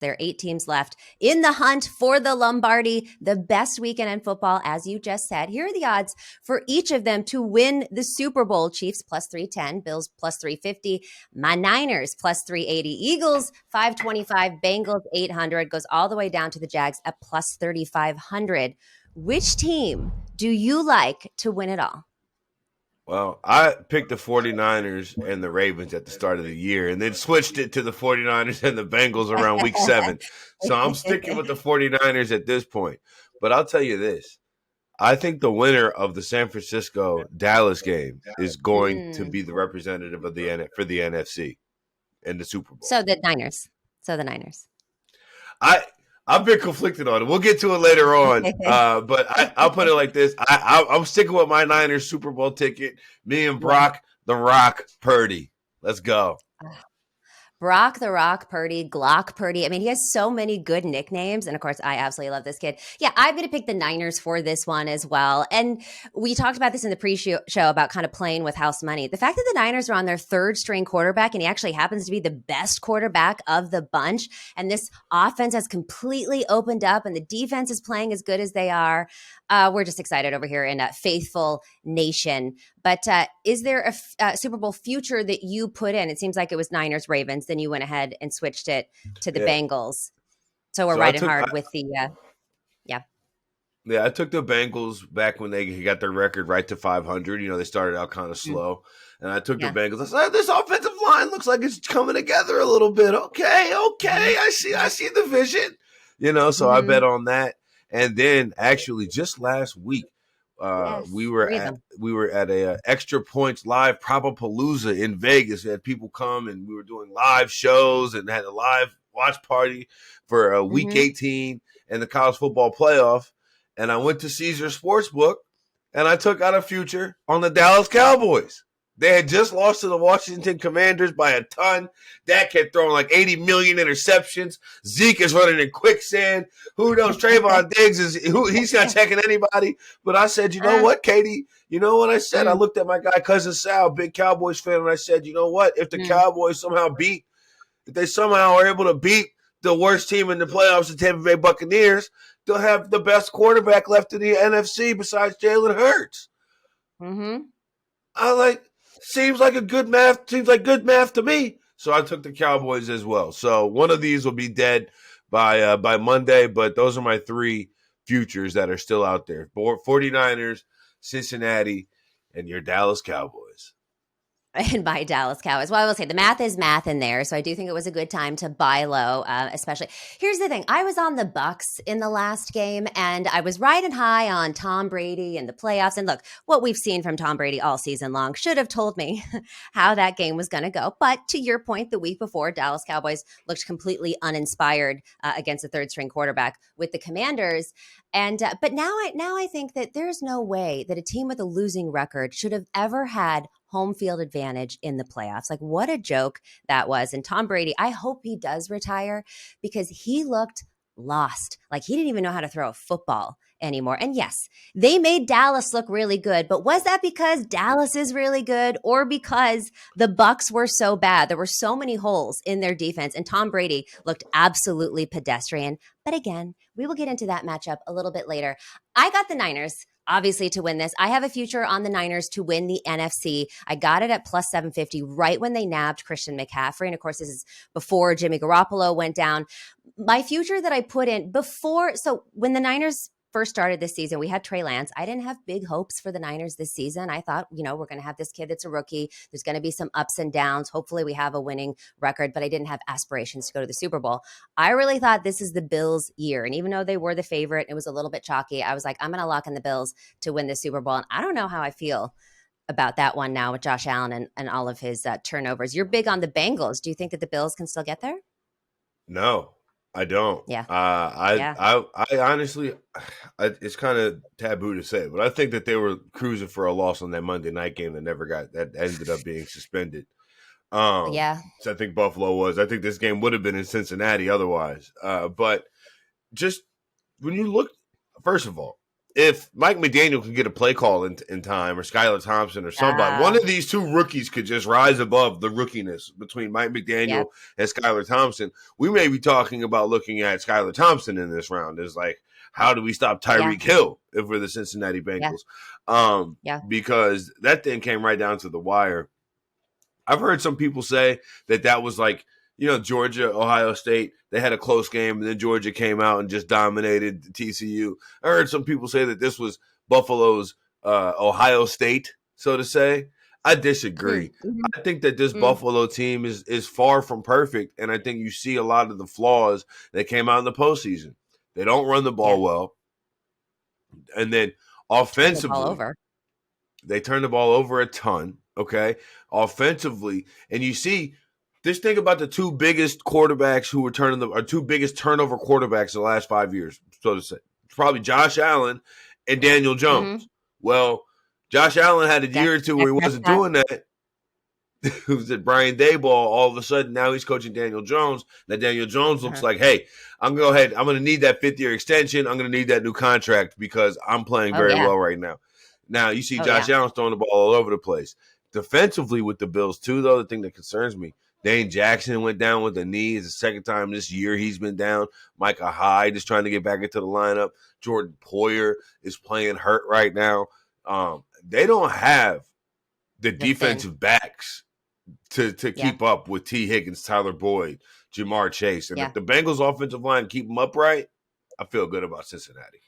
There are 8 teams left in the hunt for the Lombardi, the best weekend in football, as you just said. Here are the odds for each of them to win the Super Bowl. Chiefs plus 310, Bills plus 350, my Niners plus 380, Eagles 525, Bengals 800, goes all the way down to the Jags at plus 3,500. Which team do you like to win it all? Well, I picked the 49ers and the Ravens at the start of the year and then switched it to the 49ers and the Bengals around week 7. So I'm sticking with the 49ers at this point. But I'll tell you this. I think the winner of the San Francisco-Dallas game is going to be the representative of for the NFC in the Super Bowl. So the Niners. I've been conflicted on it. We'll get to it later on. But I'll put it like this. I'm sticking with my Niners Super Bowl ticket. Me and Brock, the Rock Purdy. Let's go. Brock the Rock Purdy, Glock Purdy. I mean, he has so many good nicknames. And of course, I absolutely love this kid. Yeah, I'm going to pick the Niners for this one as well. And we talked about this in the pre-show about kind of playing with house money. The fact that the Niners are on their 3rd string quarterback, and he actually happens to be the best quarterback of the bunch. And this offense has completely opened up and the defense is playing as good as they are. We're just excited over here in Faithful Nation. But is there a Super Bowl future that you put in? It seems like it was Niners Ravens. Then you went ahead and switched it to the Bengals. So we're riding hard with the Yeah, I took the Bengals back when they got their record right to 500. You know, they started out kind of slow. And I took the Bengals. I said, this offensive line looks like it's coming together a little bit. Okay. I see the vision. You know, so I bet on that. And then actually just last week, we were at a Extra Points Live Probapalooza in Vegas. We had people come and we were doing live shows and had a live watch party for week 18 and the college football playoff. And I went to Caesars Sportsbook and I took out a future on the Dallas Cowboys. They had just lost to the Washington Commanders by a ton. Dak had thrown like 80 million interceptions. Zeke is running in quicksand. Who knows? Trayvon Diggs he's not checking anybody. But I said, you know what, Katie? You know what I said? I looked at my guy, Cousin Sal, big Cowboys fan, and I said, you know what? If the Cowboys if they somehow are able to beat the worst team in the playoffs, the Tampa Bay Buccaneers, they'll have the best quarterback left in the NFC besides Jalen Hurts. Seems like good math to me. So I took the Cowboys as well. So one of these will be dead by Monday, but those are my 3 futures that are still out there. 49ers, Cincinnati, and your Dallas Cowboys. And buy Dallas Cowboys. Well, I will say the math is math in there. So I do think it was a good time to buy low, especially. Here's the thing. I was on the Bucks in the last game and I was riding high on Tom Brady and the playoffs. And look, what we've seen from Tom Brady all season long should have told me how that game was going to go. But to your point, the week before, Dallas Cowboys looked completely uninspired against a 3rd string quarterback with the Commanders. And but now I think that there's no way that a team with a losing record should have ever had home field advantage in the playoffs. Like, what a joke that was. And Tom Brady, I hope he does retire because he looked lost. Like, he didn't even know how to throw a football anymore. And yes, they made Dallas look really good, but was that because Dallas is really good or because the Bucks were so bad? There were so many holes in their defense and Tom Brady looked absolutely pedestrian. But again, we will get into that matchup a little bit later. I got the Niners, obviously, to win this. I have a future on the Niners to win the NFC. I got it at plus 750 right when they nabbed Christian McCaffrey. And of course, this is before Jimmy Garoppolo went down. My future that I put in before, so when the Niners first started this season, we had Trey Lance. I didn't have big hopes for the Niners this season. I thought, we're going to have this kid that's a rookie. There's going to be some ups and downs. Hopefully we have a winning record, but I didn't have aspirations to go to the Super Bowl. I really thought this is the Bills' year. And even though they were the favorite, it was a little bit chalky. I was like, I'm going to lock in the Bills to win the Super Bowl. And I don't know how I feel about that one now with Josh Allen and all of his turnovers. You're big on the Bengals. Do you think that the Bills can still get there? No. I don't. Yeah. I honestly, it's kind of taboo to say, but I think that they were cruising for a loss on that Monday night game that ended up being suspended. So I think Buffalo was. I think this game would have been in Cincinnati otherwise. But just when you look, first of all, if Mike McDaniel can get a play call in time, or Skylar Thompson or somebody, one of these two rookies could just rise above the rookiness between Mike McDaniel and Skylar Thompson, we may be talking about looking at Skylar Thompson in this round as like, how do we stop Tyreek Hill if we're the Cincinnati Bengals? Because that thing came right down to the wire. I've heard some people say that was like, Georgia, Ohio State, they had a close game, and then Georgia came out and just dominated TCU. I heard some people say that this was Buffalo's Ohio State, so to say. I disagree. Mm-hmm. I think that this Buffalo team is far from perfect, and I think you see a lot of the flaws that came out in the postseason. They don't run the ball well. And then offensively, they turn the ball over a ton, okay? Offensively, and you see – just think about the two biggest quarterbacks who were two biggest turnover quarterbacks in the last 5 years, so to say. It's probably Josh Allen and Daniel Jones. Well, Josh Allen had a year or two where he wasn't doing that. It was at Brian Daboll. All of a sudden, now he's coaching Daniel Jones. Now Daniel Jones looks like, hey, I'm going to go ahead. I'm going to need that 5th-year extension. I'm going to need that new contract because I'm playing very well right now. Now, you see Josh Allen throwing the ball all over the place. Defensively with the Bills, too, though, the thing that concerns me, Dane Jackson went down with a knee. It's the second time this year he's been down. Micah Hyde is trying to get back into the lineup. Jordan Poyer is playing hurt right now. They don't have the defensive backs to keep up with T. Higgins, Tyler Boyd, Jamar Chase. And if the Bengals offensive line keep them upright, I feel good about Cincinnati.